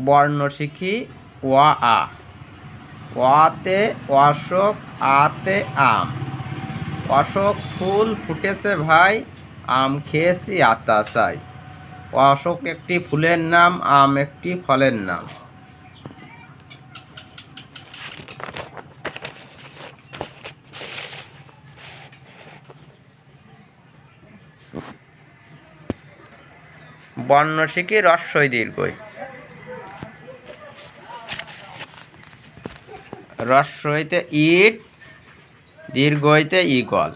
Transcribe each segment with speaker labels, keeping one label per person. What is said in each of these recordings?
Speaker 1: বর্ণ শিখি ওয়া আ। ওয়াতে অশোক, আতে আম। অশোক ফুল ফুটেছে ভাই, আম খেয়েছি আতা চাই। অশোক একটি ফুলের নাম, আম একটি ফলের নাম। বর্ণ শিখি রস্বই দীর্ঘই। রস্বইতে ইট, দীর্ঘইতে ঈগল।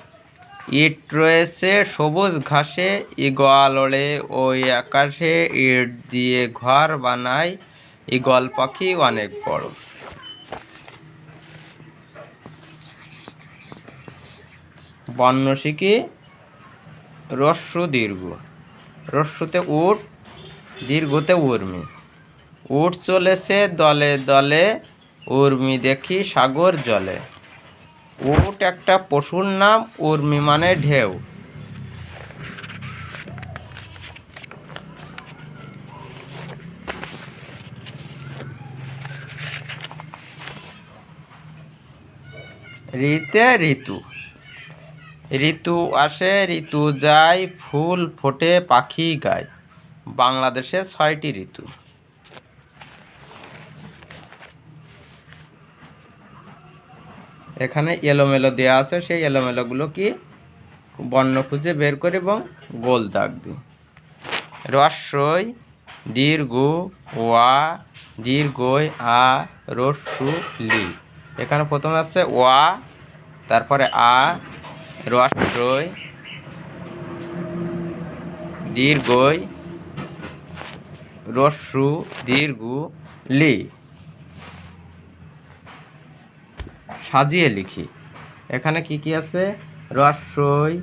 Speaker 1: ইট রয়েছে সবুজ ঘাসে, ঈগল ওড়ে ওই আকাশে। ইট দিয়ে ঘর বানায়, ঈগল পাখি অনেক বড়। বর্ণ শিখি রস্যু দীর্ঘ। রস্যুতে উট, দীর্ঘতে উর্মি। উট চলেছে দলে দলে, উর্মি দেখি সাগর জলে। উট একটা পশুর নাম, উর্মি মানে ঢেউ। ঋতে ঋতু। ঋতু আসে ঋতু যায়, ফুল ফোটে পাখি গায়। বাংলাদেশে ৬টি ঋতু। এখানে এলোমেলো দেওয়া আছে, সেই এলোমেলোগুলো কি বর্ণ খুঁজে বের করে এবং গোল দাগ দিই। রস্বই দীর্ঘ ওয়া, দীর্ঘই আ, রস্যু লি। এখানে প্রথমে আছে ওয়া, তারপরে আ, রস্বই দীর্ঘই, রস্যু দীর্ঘ, লি। সাজিয়ে লিখি। এখানে কি কি আছে? রস্বই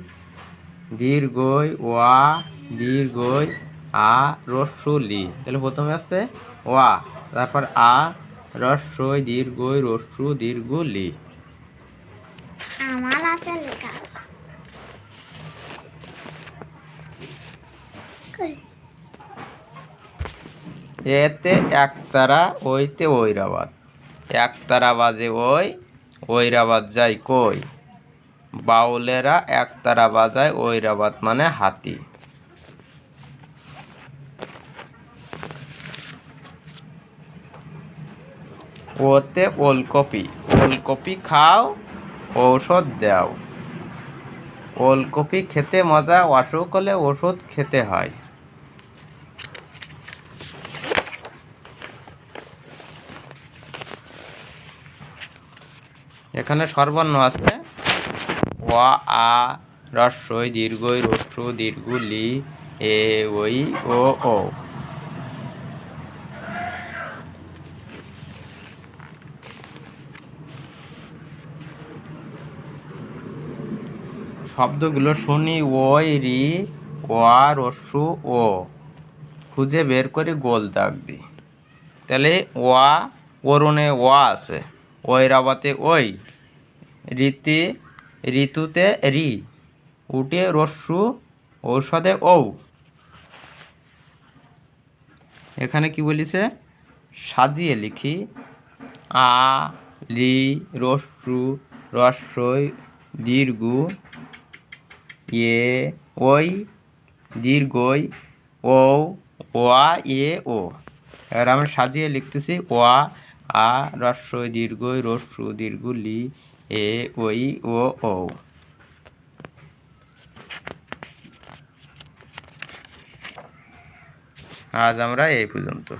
Speaker 1: দীর্ঘই ওয়া, দীর্ঘই আ, রস্যু লি। তাহলে প্রথমে আছে ওয়া, তারপর আ, রস্বই দীর্ঘই, রস্যু দীর্ঘ, লি।
Speaker 2: আমার আছে লেখা।
Speaker 1: এতে একতারা, ওইতে ঐরাবাদ। একতারা বাজে ওই, ঐরাবাদ যায় কই। বাউলেরা একতারা বাজায়, ঐরাবাদ মানে হাতি। ওতে ওলকপি। ওলকপি খাও, ঔষধ দাও। ওলকপি খেতে মজা, অসুখ হলে ওষুধ খেতে হয়। এখানে স্বরবর্ণ আছে ওয়া, আ, রস্বই দীর্ঘই, রস্যু দীর্ঘ, লি, এ, ওই, ও, ও। শব্দগুলো শুনি ওই, রি, ওয়া, রস্যু, ও। খুঁজে বের করে গোল দাগ দিই। তাহলে ওয়া, অরুণে ওয়া আছে, ঐরাবাতে ওই, ঋতে ঋতুতে রি, উটে রস্যু, ঔষধে ঔ। এখানে কি বলিছে? সাজিয়ে লিখি। আ, লি, রস্যু, রস্বই দীর্ঘ, এ, ওই, দীর্ঘই, ও, ওয়া, এ, ও। এবার আমি সাজিয়ে লিখতেছি ওয়া, আ, রস্বই দীর্ঘই, রস্যু দীর্ঘ, লি, এ, ওই, ও, ও। আজ আমরা এই পর্যন্ত।